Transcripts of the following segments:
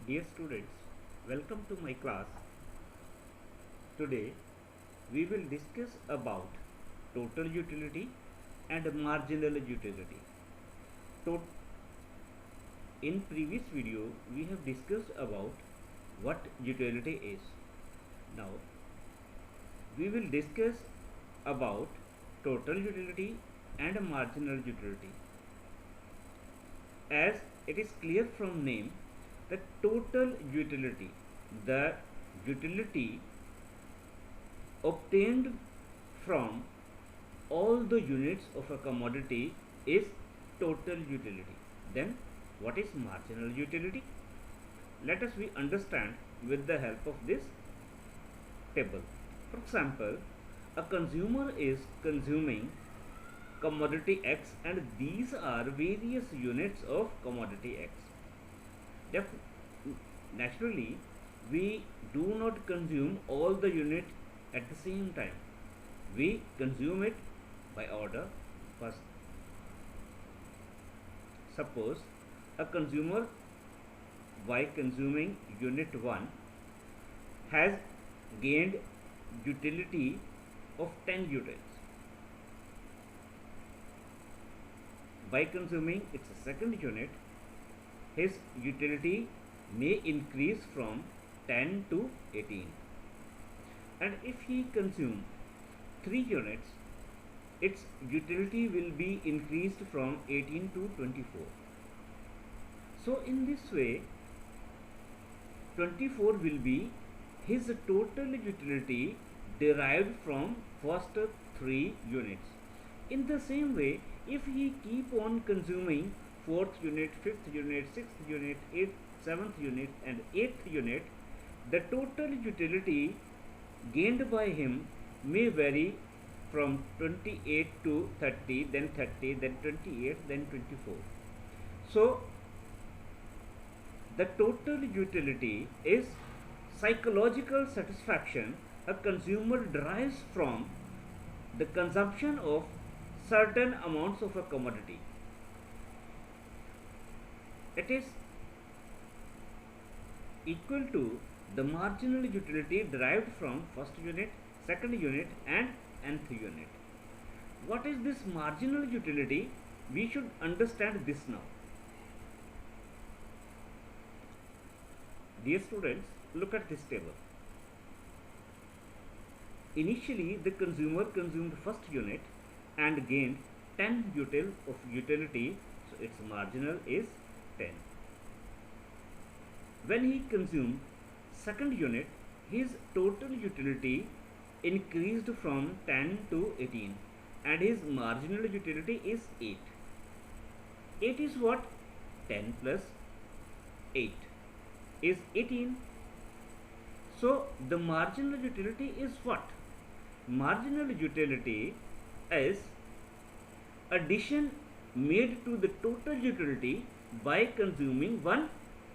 Dear students, welcome to my class. Today we will discuss about total utility and marginal utility. To- In previous video we have discussed about what utility is. Now we will discuss about total utility and marginal utility. As it is clear from name, the total utility, the utility obtained from all the units of a commodity is total utility. Then what is marginal utility? Let us we understand with the help of this table. For example, a consumer is consuming commodity X and these are various units of commodity X. Naturally, we do not consume all the unit at the same time. We consume it by order first. Suppose a consumer by consuming unit 1 has gained utility of 10 units. By consuming its second unit, his utility may increase from 10 to 18. And if he consumes 3 units, its utility will be increased from 18 to 24. So in this way, 24 will be his total utility derived from first 3 units. In the same way, if he keep on consuming 4th unit, 5th unit, 6th unit, 8th, 7th unit and 8th unit, the total utility gained by him may vary from 28 to 30, then 28, then 24. So the total utility is psychological satisfaction a consumer derives from the consumption of certain amounts of a commodity. It is equal to the marginal utility derived from first unit, second unit and nth unit. What is this marginal utility? We should understand this now. Dear students, look at this table. Initially, the consumer consumed first unit and gained 10 of utility, so its marginal is 10. When he consumed second unit, his total utility increased from 10 to 18 and his marginal utility is 8. 8 is what? 10 plus 8 is 18. So the marginal utility is what? Marginal utility is addition made to the total utility by consuming one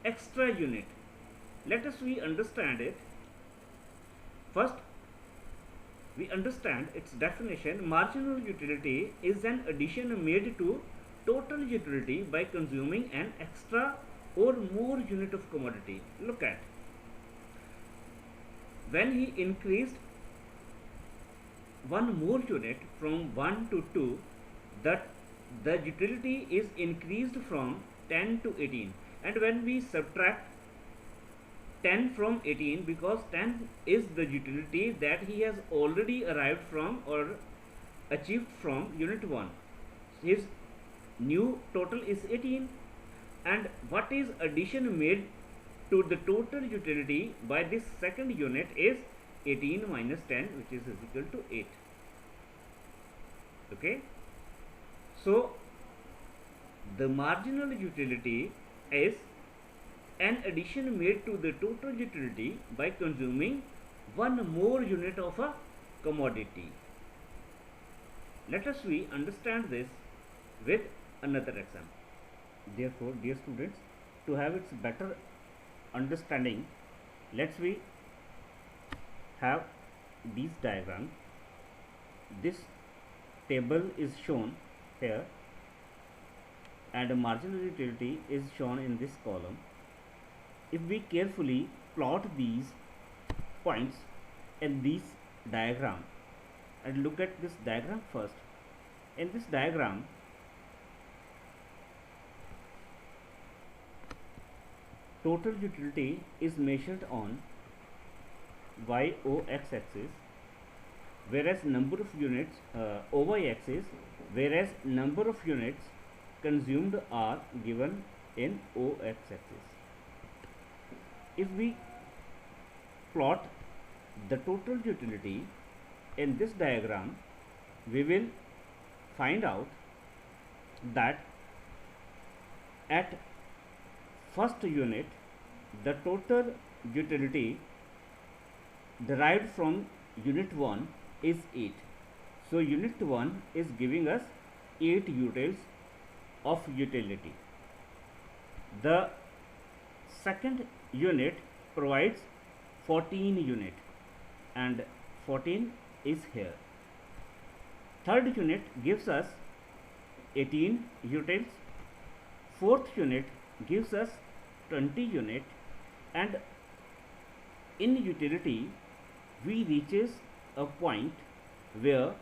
extra unit. Let us we understand it. First, we understand its definition. Marginal utility is an addition made to total utility by consuming an extra or more unit of commodity. Look at, when he increased one more unit from 1 to 2, that the utility is increased from 10 to 18. And when we subtract 10 from 18, because 10 is the utility that he has already arrived from or achieved from unit 1, his new total is 18. And what is addition made to the total utility by this second unit is 18 minus 10, which is equal to 8. Okay, so the marginal utility is an addition made to the total utility by consuming one more unit of a commodity. Let us we understand this with another example. Therefore, dear students, to have its better understanding, let's we have these diagrams. This table is shown here and marginal utility is shown in this column. if we carefully plot these points in this diagram, and look at this diagram first. In this diagram, total utility is measured on y-o-x axis, whereas number of units y axis, whereas number of units consumed are given in o-x axis. If we plot the total utility in this diagram, we will find out that at first unit the total utility derived from unit 1 is 8. So unit 1 is giving us 8 utils of utility. The second unit provides 14 unit, and 14 is here. Third unit gives us 18 utils. Fourth unit gives us 20 unit, and in utility we reaches a point where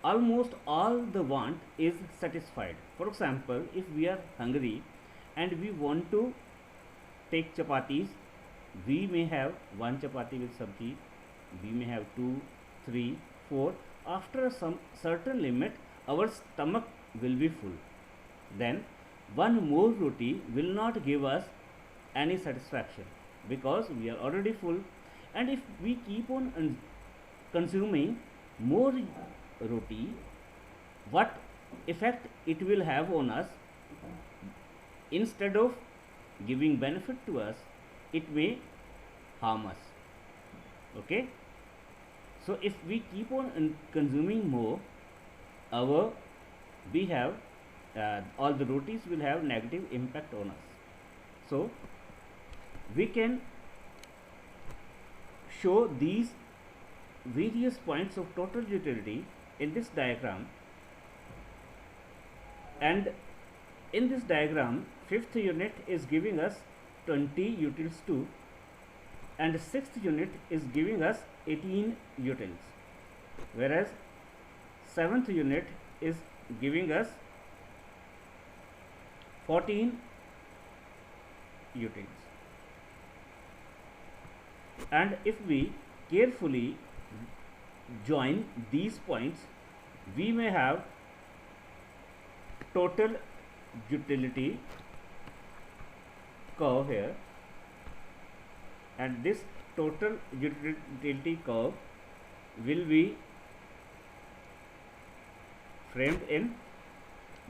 almost all the want is satisfied. For example, if we are hungry and we want to take chapatis, we may have one chapati with sabji, we may have 2, 3, 4. After some certain limit, our stomach will be full. Then one more roti will not give us any satisfaction because we are already full. And if we keep on consuming more roti, what effect it will have on us? Instead of giving benefit to us, it may harm us. Okay, so if we keep on consuming more, we have all the rotis will have negative impact on us. So we can show these various points of total utility in this diagram, and in this diagram fifth unit is giving us 20 utils 2, and sixth unit is giving us 18 utils, whereas seventh unit is giving us 14 utils. And if we carefully join these points, we may have total utility curve here, and this total utility curve will be framed in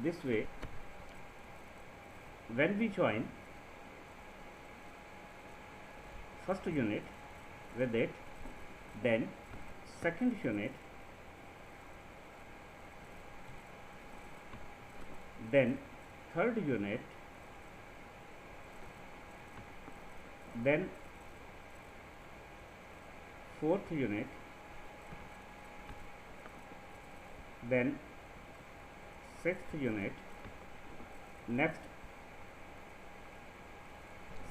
this way. When we join first unit with it, then second unit, then third unit, then fourth unit, then sixth unit, next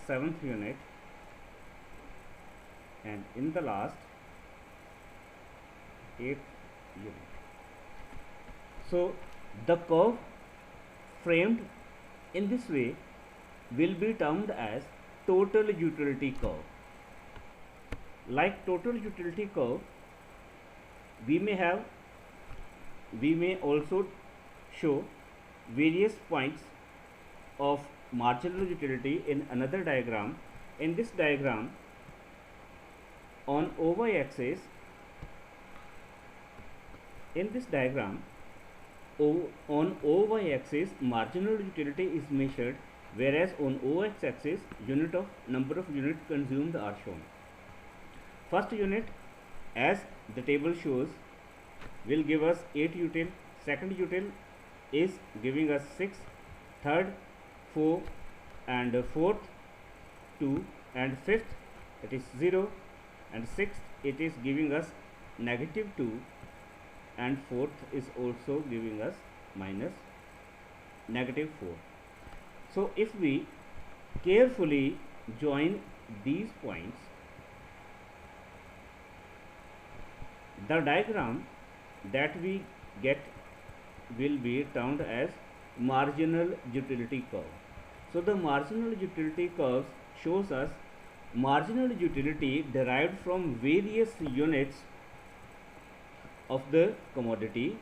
seventh unit, and in the last 8th unit. So the curve framed in this way will be termed as total utility curve. Like total utility curve, we may also show various points of marginal utility in another diagram. In this diagram, on OY axis, on OY axis marginal utility is measured, whereas on OX axis unit of number of units consumed are shown. First unit, as the table shows, will give us 8 util, second util is giving us 6, third 4, and fourth 2, and fifth it is 0, and sixth it is giving us -2, and fourth is also giving us -4. So if we carefully join these points, the diagram that we get will be termed as marginal utility curve. So the marginal utility curve shows us marginal utility derived from various units of the commodity.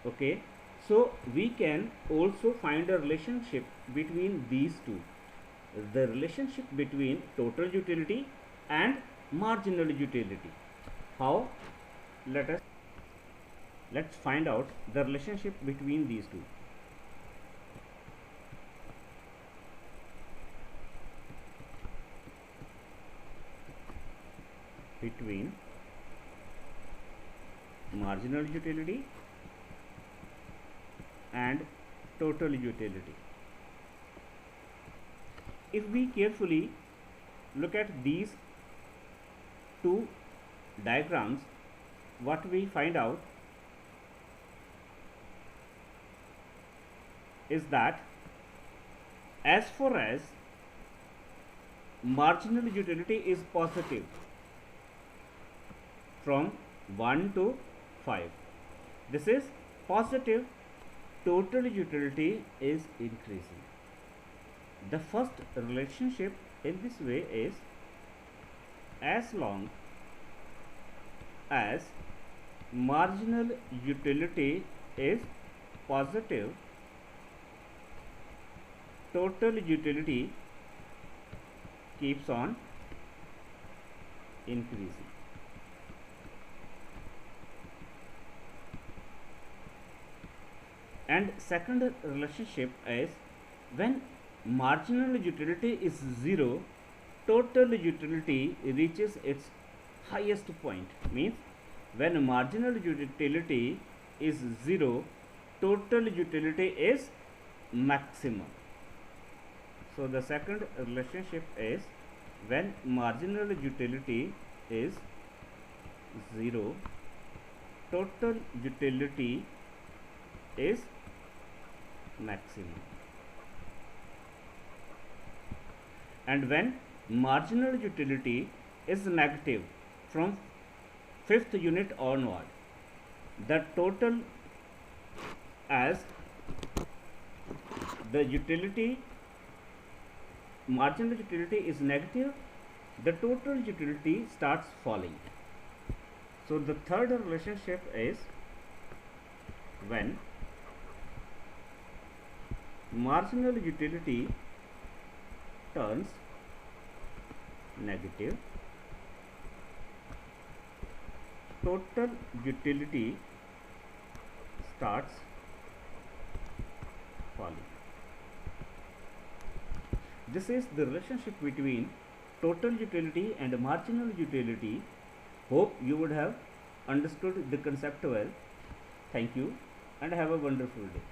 Okay, so we can also find a relationship between these two, the relationship between total utility and marginal utility. How? Let's find out the relationship between these two. Between marginal utility and total utility. If we carefully look at these two diagrams, what we find out is that as far as marginal utility is positive from 1 to 5, this is positive, total utility is increasing. The first relationship in this way is as long as marginal utility is positive, total utility keeps on increasing. And second relationship is when marginal utility is 0, total utility reaches its highest point. Means when marginal utility is 0, total utility is maximum. So the second relationship is when marginal utility is 0, total utility is maximum. And when marginal utility is negative from 5th unit onward, the total, as the utility, marginal utility is negative, the total utility starts falling. So the third relationship is when marginal utility turns negative, total utility starts falling. This is the relationship between total utility and marginal utility. Hope you would have understood the concept well. Thank you and have a wonderful day.